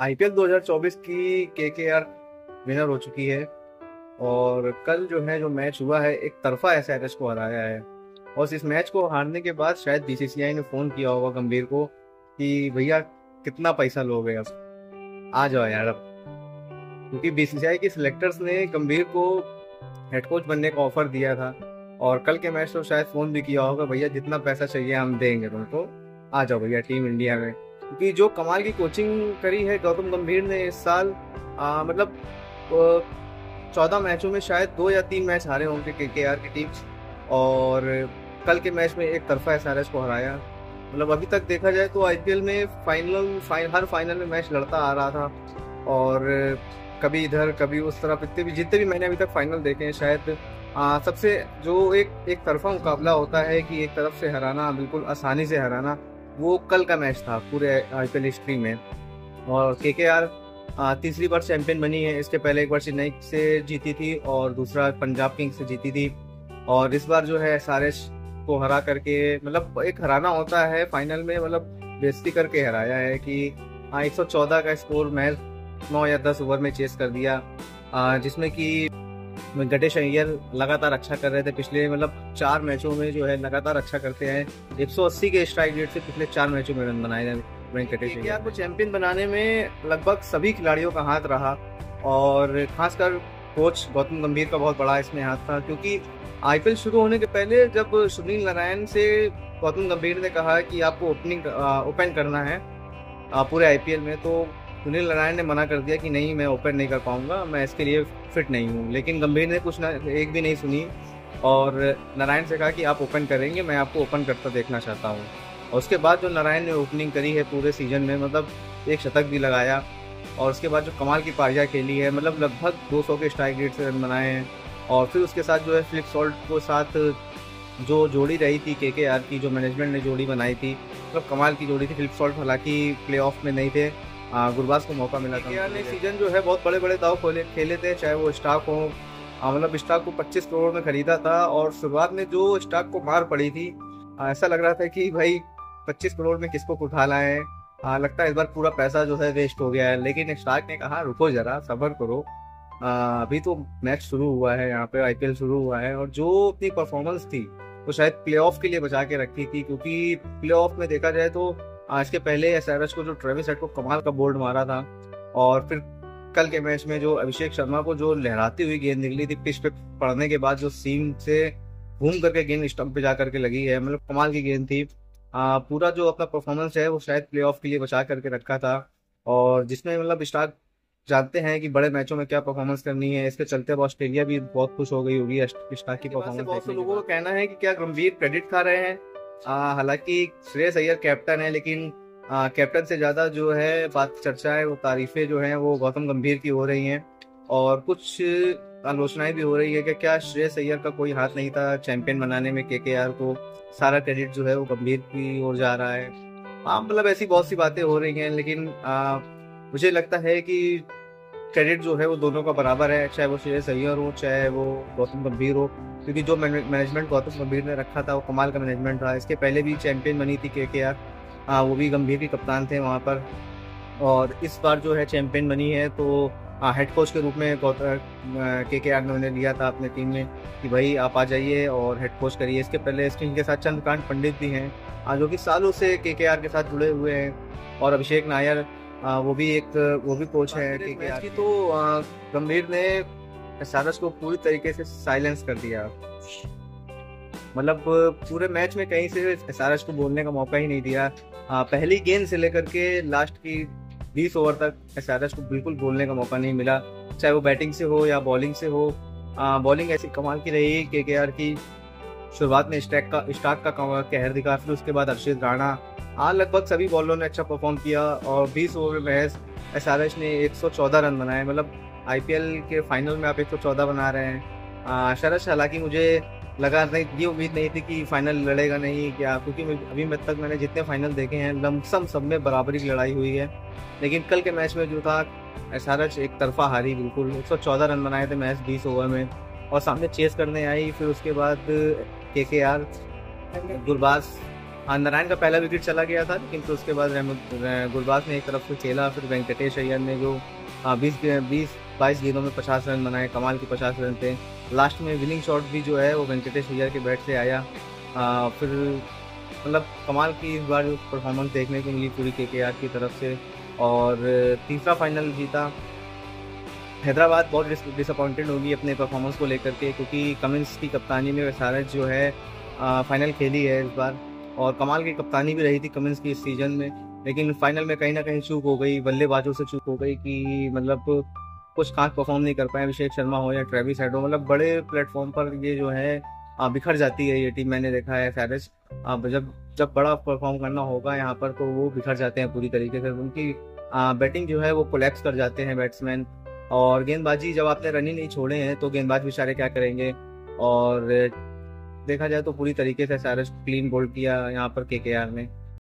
IPL 2024 की KKR winner हो चुकी है। और कल जो मैच हुआ है, एक तरफा एसआरएच को हराया है। और इस मैच को हारने के बाद शायद बीसीसीआई ने फोन किया होगा गंभीर को कि भैया कितना पैसा लोगे, अब आ जाओ यार अब। क्योंकि बीसीसीआई के सिलेक्टर्स ने गंभीर को हेड कोच बनने का ऑफर दिया था। और कल के मैच तो शायद फोन भी किया होगा, भैया जितना पैसा चाहिए हम देंगे तुमको, आ जाओ भैया टीम इंडिया में। क्योंकि जो कमाल की कोचिंग करी है गौतम गंभीर ने इस साल, मतलब 14 मैचों में शायद 2 या 3 मैच हारे होंगे केकेआर की टीम। और कल के मैच में एक तरफा एसआरएच को हराया। मतलब अभी तक देखा जाए तो आईपीएल में हर फाइनल में मैच लड़ता आ रहा था। और कभी इधर कभी उस तरफ, जितने भी मैंने अभी तक फाइनल देखे हैं, शायद सबसे जो एक तरफा मुकाबला होता है कि एक तरफ से हराना, बिल्कुल आसानी से हराना, वो कल का मैच था पूरे आईपीएल हिस्ट्री में। और केकेआर तीसरी बार चैंपियन बनी है। इसके पहले एक बार चेन्नई से जीती थी और दूसरा पंजाब किंग्स से जीती थी। और इस बार जो है एसआरएच को हरा करके, मतलब एक हराना होता है फाइनल में, मतलब बेइज्जती करके हराया है कि 114 का स्कोर मैच 9 या 10 ओवर में चेस कर दिया। जिसमें कि गणेश अय्यर लगातार अच्छा कर रहे थे पिछले, मतलब 4 मैचों में जो है लगातार अच्छा करते हैं। 180 के स्ट्राइक रेट से पिछले 4 मैचों में रन बनाए हैं गणेश अय्यर को। चैंपियन बनाने में लगभग सभी खिलाड़ियों का हाथ रहा और खासकर कोच गौतम गंभीर का बहुत बड़ा इसमें हाथ था। क्योंकि आईपीएल शुरू होने के पहले जब सुनील नारायण से गौतम गंभीर ने कहा कि आपको ओपन करना है पूरे आईपीएल में, तो सुनील नारायण ने मना कर दिया कि नहीं, मैं ओपन नहीं कर पाऊंगा, मैं इसके लिए फिट नहीं हूँ। लेकिन गंभीर ने एक भी नहीं सुनी और नारायण से कहा कि आप ओपन करेंगे, मैं आपको ओपन करता देखना चाहता हूँ। और उसके बाद जो नारायण ने ओपनिंग करी है पूरे सीजन में, मतलब एक शतक भी लगाया। और उसके बाद जो कमाल की पारियां खेली है, मतलब लगभग 200 के स्ट्राइक रेट से रन बनाए हैं। और फिर उसके साथ जो है फिलिप सॉल्ट को साथ जो जोड़ी रही थी केकेआर की, जो मैनेजमेंट ने जोड़ी बनाई थी, मतलब कमाल की जोड़ी थी। फिलिप सॉल्ट हालांकि प्लेऑफ में नहीं थे, गुरबाज को मौका मिला था। केकेआर ने सीजन जो है बहुत बड़े बड़े दाव खेले थे, चाहे वो स्टॉक हो, मतलब स्टॉक को 25 करोड़ में खरीदा था। और शुरुआत में जो स्टॉक को मार पड़ी थी, ऐसा लग रहा था कि भाई 25 करोड़ में किसको उठा लाए, लगता है इस बार पूरा पैसा जो है वेस्ट हो गया है। लेकिन स्टॉक ने कहा रुको जरा, सब्र करो, अभी तो मैच शुरू हुआ है, यहाँ पे आईपीएल शुरू हुआ है। और जो अपनी परफॉर्मेंस थी वो शायद प्लेऑफ के लिए बचा के रखी थी। क्योंकि प्लेऑफ में देखा जाए तो आज के पहले एसआरएच को जो ट्रेविस हेड को कमाल का बोल्ड मारा था। और फिर कल के मैच में जो अभिषेक शर्मा को जो लहराती हुई गेंद निकली थी पिच पे पड़ने के बाद, जो सीम से घूम करके गेंद स्टंप पे जा करके लगी है, मतलब कमाल की गेंद थी। पूरा जो अपना परफॉर्मेंस है वो शायद प्लेऑफ के लिए बचा करके रखा था। और जिसमें मतलब स्टार्क जानते हैं कि बड़े मैचों में क्या परफॉर्मेंस करनी है, इसके चलते अब ऑस्ट्रेलिया भी बहुत खुश हो गई होगी स्टार्क की परफॉर्मेंस। बहुत से लोगों का कहना है कि क्या गंभीर क्रेडिट खा रहे हैं। हालांकि श्रेयस अय्यर कैप्टन है, लेकिन कैप्टन से ज्यादा जो है बात चर्चा है, वो तारीफें जो हैं वो गौतम गंभीर की हो रही हैं। और कुछ आलोचनाएं भी हो रही है कि क्या श्रेयस अय्यर का कोई हाथ नहीं था चैंपियन बनाने में, केकेआर को सारा क्रेडिट जो है वो गंभीर की ओर जा रहा है। मतलब ऐसी बहुत सी बातें हो रही हैं। लेकिन मुझे लगता है कि क्रेडिट जो है वो दोनों का बराबर है, चाहे वो श्रेयस अय्यर हो चाहे वो गौतम गंभीर हो। क्योंकि जो मैनेजमेंट गौतम गंभीर ने रखा था वो कमाल का मैनेजमेंट था। इसके पहले भी चैंपियन बनी थी केकेआर, वो भी गंभीर के कप्तान थे वहाँ पर। और इस बार जो है चैंपियन बनी है तो हेड कोच के रूप में केकेआर ने उन्हें लिया था अपने टीम में कि भाई आप आ जाइए और हेड कोच करिए। इसके पहले इस टीम के साथ चंद्रकांत पंडित भी हैं जो कि सालों से केकेआर के साथ जुड़े हुए हैं। और अभिषेक नायर वो भी कोच है केकेआर की। तो गंभीर ने एसआरएच को पूरी तरीके से साइलेंस कर दिया। मतलब पूरे मैच में कहीं से एसआरएच को बोलने का मौका ही नहीं दिया। पहली गेंद से लेकर के लास्ट की 20 ओवर तक एसआरएच को बिल्कुल बोलने का मौका नहीं मिला, चाहे वो बैटिंग से हो या बॉलिंग से हो। बॉलिंग ऐसी कमाल की रही केकेआर की। शुरुआत में स्टार्क का कहर दिखा, फिर उसके बाद अर्शित राणा, लगभग सभी बॉलरों ने अच्छा परफॉर्म किया। और 20 ओवर में महज एसआरएच ने 114 रन बनाए। मतलब आईपीएल के फाइनल में आप 114 बना रहे हैं। एसआरएच, हालांकि मुझे लगा नहीं, ये उम्मीद नहीं थी कि फाइनल लड़ेगा नहीं क्या, क्योंकि अभी तक मैंने जितने फाइनल देखे हैं लमसम सब में बराबरी की लड़ाई हुई है। लेकिन कल के मैच में जो था एसआरएच एक तरफा हारी बिल्कुल। 114 रन बनाए थे मैच 20 ओवर में और सामने चेस करने आई। फिर उसके बाद केकेआर गुरबाज हाँ, नारायण का पहला विकेट चला गया था, लेकिन फिर उसके बाद गुरबाज ने एक तरफ से खेला, फिर वेंकटेश अय्यर ने जो 22 गेंदों में 50 रन बनाए, कमाल के 50 रन थे। लास्ट में विनिंग शॉट भी जो है वो वेंकटेश अय्यर के बैट से आया। फिर मतलब कमाल की इस बार परफॉर्मेंस देखने को मिली पूरी केकेआर की तरफ से, और तीसरा फाइनल जीता। हैदराबाद बहुत डिसअपॉइंटेड होगी अपने परफॉर्मेंस को लेकर के, क्योंकि कमिंस की कप्तानी में एसआरएच जो है फाइनल खेली है इस बार, और कमाल की कप्तानी भी रही थी कमिंस की इस सीजन में। लेकिन फाइनल में कहीं ना कहीं चूक हो गई, बल्लेबाजों से चूक हो गई कि मतलब कुछ खास परफॉर्म नहीं कर पाए, अभिषेक शर्मा हो या ट्रेविस हेड हो। मतलब बड़े प्लेटफॉर्म पर ये जो है बिखर जाती है ये टीम, मैंने देखा है एसआरएच। जब जब बड़ा परफॉर्म करना होगा यहाँ पर तो वो बिखर जाते हैं पूरी तरीके से, उनकी बैटिंग जो है वो कोलैप्स कर जाते हैं बैट्समैन। और गेंदबाजी, जब आपने रन ही नहीं छोड़े हैं तो गेंदबाज बेचारे क्या करेंगे। और देखा जाए तो पूरी तरीके से एसआरएच क्लीन बोल्ड किया यहाँ पर केकेआर ने।